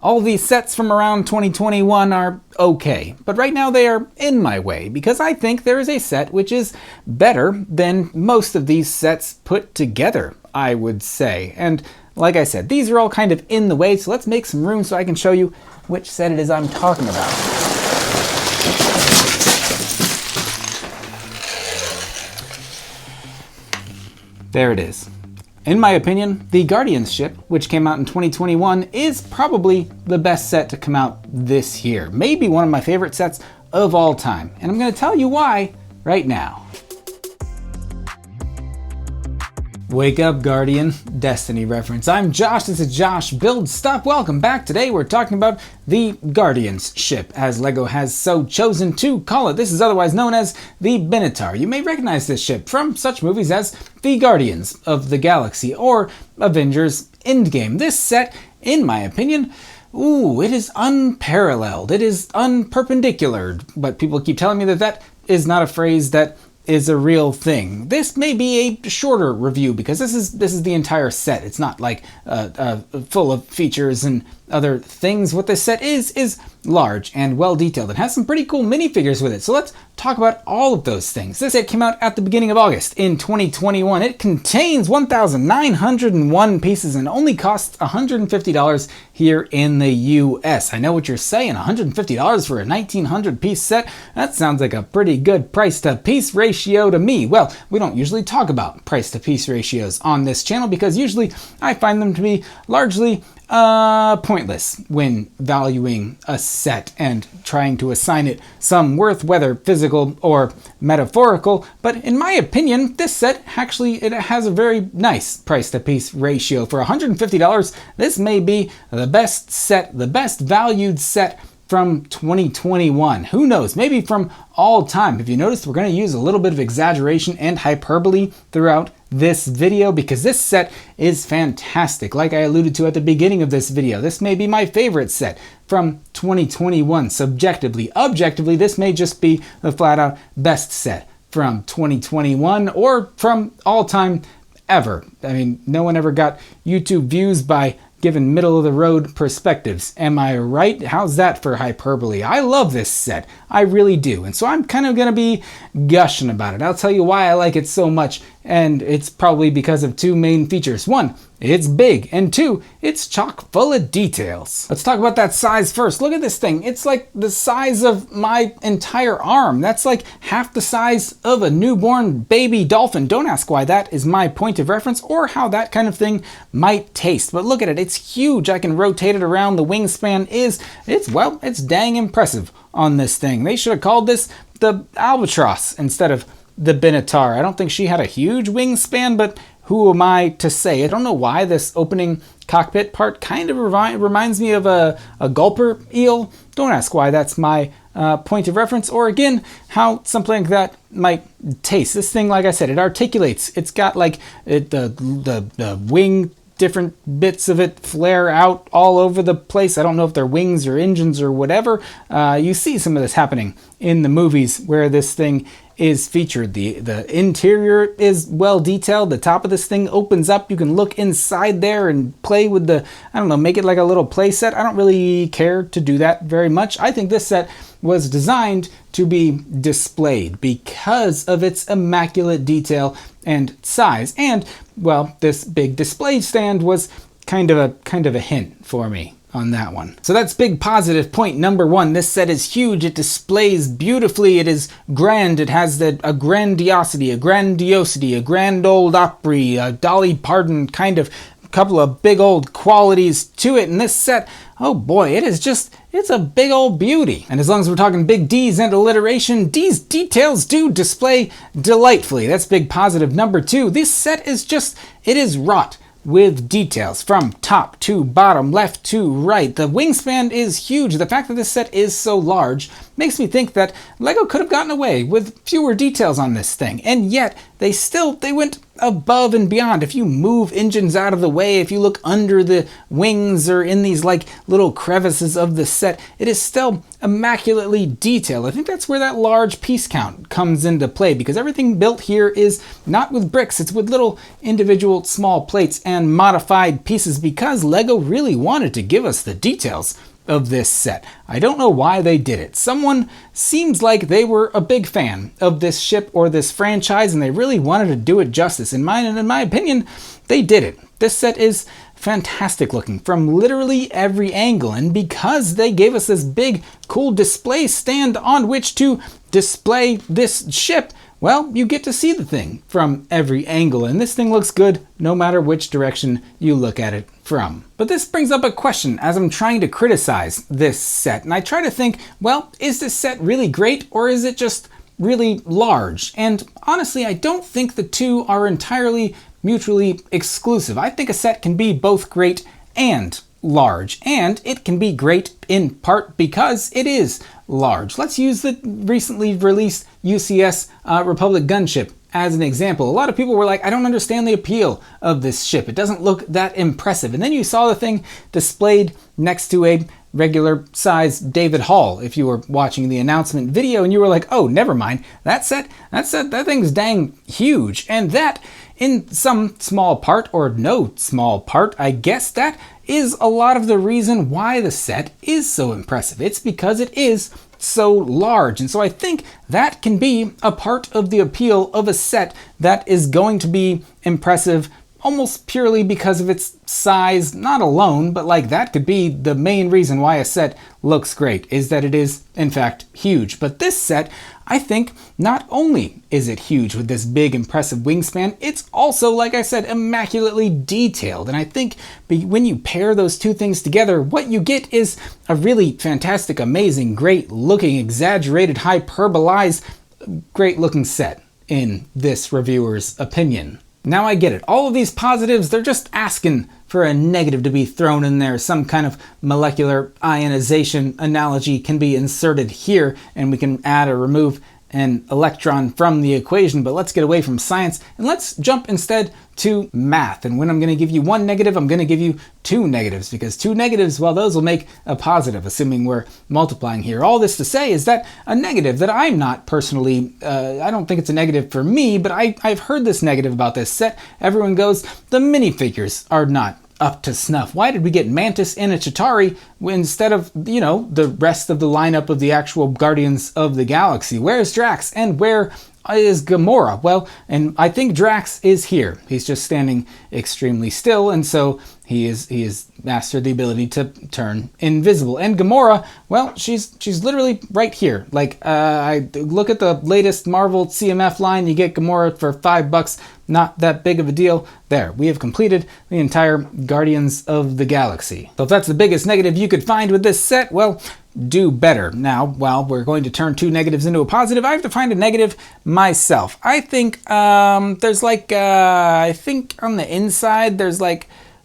All these sets from around 2021 are okay, but right now they are in my way because I think there is a set which is better than most of these sets put together, I would say. And like I said, these are all kind of in the way, so let's make some room so I can show you which set it is I'm talking about. There it is. In my opinion, the Guardians ship, which came out in 2021, is probably the best set to come out this year. Maybe one of my favorite sets of all time. And I'm going to tell you why right now. Wake up, Guardian. Destiny reference. I'm Josh, this is Josh Build Stuff. Welcome back. Today we're talking about the Guardians ship, as LEGO has so chosen to call it. This is otherwise known as the Benatar. You may recognize this ship from such movies as The Guardians of the Galaxy or Avengers Endgame. This set, in my opinion, it is unparalleled. It is unperpendicular. But people keep telling me that that is not a phrase that is a real thing. This may be a shorter review because this is the entire set. It's not like full of features and other things. What this set is large and well detailed. It has some pretty cool minifigures with it. So let's talk about all of those things. This set came out at the beginning of August in 2021. It contains 1,901 pieces and only costs $150 here in the US. I know what you're saying, $150 for a 1,900 piece set? That sounds like a pretty good price to piece ratio to me. Well, we don't usually talk about price to piece ratios on this channel because usually I find them to be largely pointless when valuing a set and trying to assign it some worth, whether physical or metaphorical. But in my opinion, this set actually, it has a very nice price to piece ratio. For $150, this may be the best set, the best valued set from 2021. Who knows? Maybe from all time. If you noticed, we're going to use a little bit of exaggeration and hyperbole throughout this video because this set is fantastic. Like I alluded to at the beginning of this video, this may be my favorite set from 2021 subjectively. Objectively, this may just be the flat out best set from 2021 or from all time ever. I mean, no one ever got YouTube views by given middle of the road perspectives. Am I right? How's that for hyperbole? I love this set. I really do. And so I'm kind of going to be gushing about it. I'll tell you why I like it so much. And it's probably because of two main features. One, it's big. And two, it's chock full of details. Let's talk about that size first. Look at this thing. It's like the size of my entire arm. That's like half the size of a newborn baby dolphin. Don't ask why that is my point of reference or how that kind of thing might taste. But look at it. It's huge. I can rotate it around. The wingspan it's dang impressive on this thing. They should have called this the Albatross instead of the Benatar. I don't think she had a huge wingspan, but who am I to say? I don't know why this opening cockpit part kind of reminds me of a gulper eel. Don't ask why that's my point of reference, or again, how something like that might taste. This thing, like I said, it articulates. It's got like the wing, different bits of it flare out all over the place. I don't know if they're wings or engines or whatever. You see some of this happening in the movies where this thing is featured. The interior is well detailed. The top of this thing opens up. You can look inside there and play with make it like a little play set. I don't really care to do that very much. I think this set was designed to be displayed because of its immaculate detail and size. And, well, this big display stand was kind of a hint for me on that one. So that's big positive point number one. This set is huge. It displays beautifully. It is grand. It has a grandiosity, a grandiosity, a grand old Opry, a Dolly Parton kind of couple of big old qualities to it. And this set, oh boy, it's a big old beauty. And as long as we're talking big D's and alliteration, D's details do display delightfully. That's big positive number two. This set it is wrought with details from top to bottom, left to right. The wingspan is huge. The fact that this set is so large makes me think that LEGO could have gotten away with fewer details on this thing. And yet, they went above and beyond. If you move engines out of the way, if you look under the wings or in these like little crevices of the set, it is still immaculately detailed. I think that's where that large piece count comes into play, because everything built here is not with bricks, it's with little individual small plates and modified pieces, because LEGO really wanted to give us the details of this set. I don't know why they did it. Someone seems like they were a big fan of this ship or this franchise, and they really wanted to do it justice. In my opinion, they did it. This set is fantastic looking from literally every angle, and because they gave us this big, cool display stand on which to display this ship, well, you get to see the thing from every angle, and this thing looks good no matter which direction you look at it from. But this brings up a question as I'm trying to criticize this set, and I try to think, well, is this set really great, or is it just really large? And honestly, I don't think the two are entirely mutually exclusive. I think a set can be both great and large, and it can be great in part because it is large. Let's use the recently released UCS Republic gunship as an example. A lot of people were like, I don't understand the appeal of this ship. It doesn't look that impressive. And then you saw the thing displayed next to a regular size David Hall if you were watching the announcement video, and you were like, oh, never mind. That thing's dang huge. And that, in some small part, or no small part, I guess that is a lot of the reason why the set is so impressive. It's because it is so large. And so I think that can be a part of the appeal of a set that is going to be impressive almost purely because of its size, not alone, but like that could be the main reason why a set looks great, is that it is in fact huge. But this set, I think, not only is it huge with this big impressive wingspan, it's also, like I said, immaculately detailed. And I think when you pair those two things together, what you get is a really fantastic, amazing, great looking, exaggerated, hyperbolized, great looking set in this reviewer's opinion. Now I get it. All of these positives, they're just asking for a negative to be thrown in there. Some kind of molecular ionization analogy can be inserted here, and we can add or remove an electron from the equation. But let's get away from science and let's jump instead to math. And when I'm going to give you one negative, I'm going to give you two negatives, because two negatives, well, those will make a positive, assuming we're multiplying here. All this to say is that a negative that I'm not personally, I don't think it's a negative for me, but I've heard this negative about this set. Everyone goes, the minifigures are not up to snuff. Why did we get Mantis and a Chitauri instead of, the rest of the lineup of the actual Guardians of the Galaxy? Where's Drax and where is Gamora? Well, and I think Drax is here. He's just standing extremely still, and so he is mastered the ability to turn invisible. And Gamora, well, she's literally right here. Like, I look at the latest Marvel CMF line, you get Gamora for $5. Not that big of a deal. There, we have completed the entire Guardians of the Galaxy. So if that's the biggest negative you could find with this set, well, do better. Now, while we're going to turn two negatives into a positive, I have to find a negative myself. I think there's like, I think on the inside there's an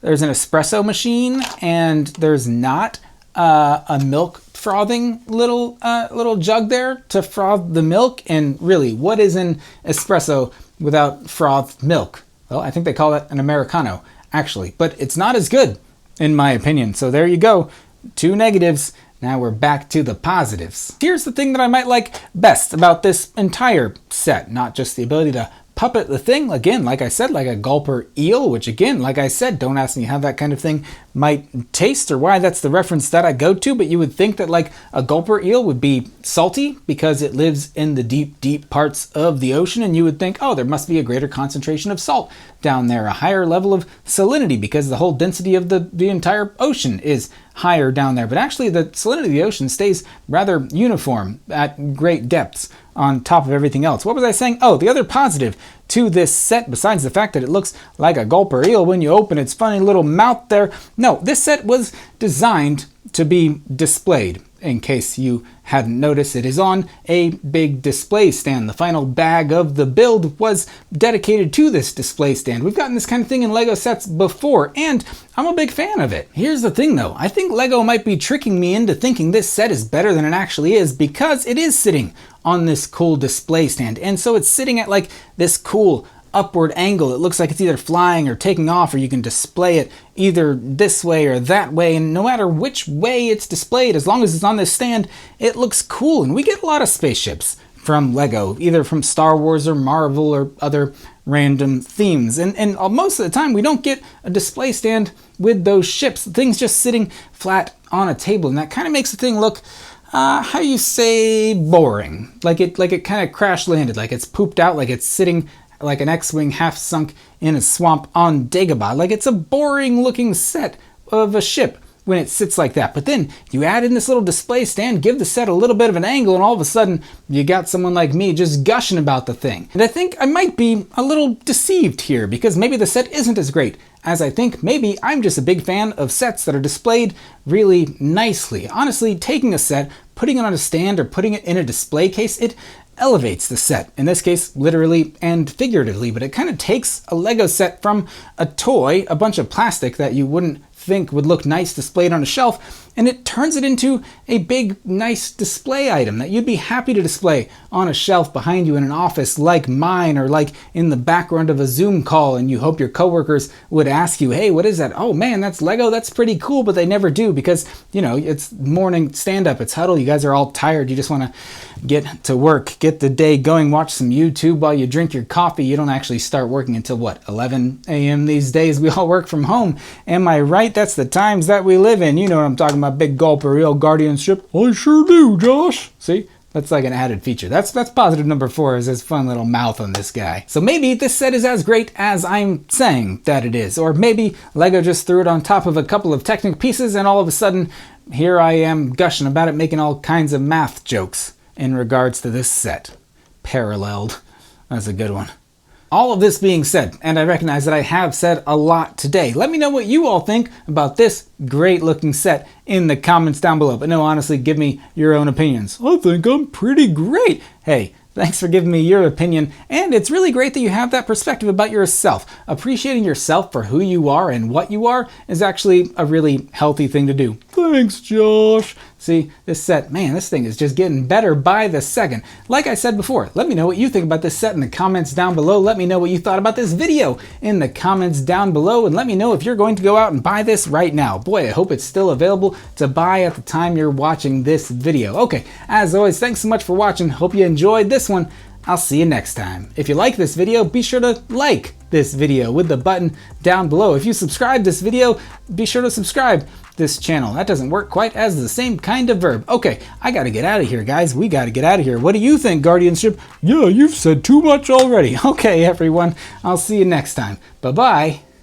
espresso machine, and there's not a milk frothing little jug there to froth the milk. And really, what is an espresso without frothed milk? Well, I think they call it an Americano, actually, but it's not as good, in my opinion. So there you go, two negatives. Now we're back to the positives. Here's the thing that I might like best about this entire set, not just the ability to puppet the thing, again, like I said, like a gulper eel, which again, like I said, don't ask me how that kind of thing might taste or why that's the reference that I go to, but you would think that like a gulper eel would be salty because it lives in the deep, deep parts of the ocean, and you would think, oh, there must be a greater concentration of salt down there, a higher level of salinity because the whole density of the entire ocean is higher down there. But actually the salinity of the ocean stays rather uniform at great depths on top of everything else. What was I saying? Oh, the other positive to this set, besides the fact that it looks like a gulper eel when you open its funny little mouth there, no, this set was designed to be displayed. In case you hadn't noticed, it is on a big display stand. The final bag of the build was dedicated to this display stand. We've gotten this kind of thing in LEGO sets before, and I'm a big fan of it. Here's the thing though, I think LEGO might be tricking me into thinking this set is better than it actually is, because it is sitting on this cool display stand, and so it's sitting at like this cool upward angle. It looks like it's either flying or taking off, or you can display it either this way or that way. And no matter which way it's displayed, as long as it's on this stand, it looks cool. And we get a lot of spaceships from Lego, either from Star Wars or Marvel or other random themes. And most of the time we don't get a display stand with those ships. The thing's just sitting flat on a table, and that kind of makes the thing look, how you say, boring. Like it kind of crash landed, like it's pooped out, like it's sitting like an X-Wing half sunk in a swamp on Dagobah. Like it's a boring looking set of a ship when it sits like that. But then you add in this little display stand, give the set a little bit of an angle, and all of a sudden you got someone like me just gushing about the thing. And I think I might be a little deceived here, because maybe the set isn't as great as I think. Maybe I'm just a big fan of sets that are displayed really nicely. Honestly, taking a set, putting it on a stand, or putting it in a display case, it elevates the set. In this case, literally and figuratively, but it kind of takes a Lego set from a toy, a bunch of plastic that you wouldn't think would look nice displayed on a shelf, and it turns it into a big, nice display item that you'd be happy to display on a shelf behind you in an office like mine, or like in the background of a Zoom call, and you hope your coworkers would ask you, hey, what is that? Oh man, that's Lego, that's pretty cool, but they never do, because, you know, it's morning stand-up, it's huddle, you guys are all tired, you just want to get to work, get the day going, watch some YouTube while you drink your coffee. You don't actually start working until, what, 11 a.m. these days? We all work from home. Am I right? That's the times that we live in. You know what I'm talking about, big gulp of real guardianship. I sure do, Josh. See? That's like an added feature. That's positive number 4, is his fun little mouth on this guy. So maybe this set is as great as I'm saying that it is. Or maybe Lego just threw it on top of a couple of Technic pieces, and all of a sudden, here I am gushing about it, making all kinds of math jokes in regards to this set. Paralleled. That's a good one. All of this being said, and I recognize that I have said a lot today, let me know what you all think about this great looking set in the comments down below. But no, honestly, give me your own opinions. I think I'm pretty great. Hey, thanks for giving me your opinion, and it's really great that you have that perspective about yourself. Appreciating yourself for who you are and what you are is actually a really healthy thing to do. Thanks, Josh. See, this set, man, this thing is just getting better by the second. Like I said before, let me know what you think about this set in the comments down below. Let me know what you thought about this video in the comments down below, and let me know if you're going to go out and buy this right now. Boy, I hope it's still available to buy at the time you're watching this video. Okay, as always, thanks so much for watching. Hope you enjoyed this one. I'll see you next time. If you like this video, be sure to like this video with the button down below. If you subscribe this video, be sure to subscribe this channel. That doesn't work quite as the same kind of verb. Okay, I gotta get out of here, guys. We gotta get out of here. What do you think, Guardianship? Yeah, you've said too much already. Okay, everyone. I'll see you next time. Bye-bye.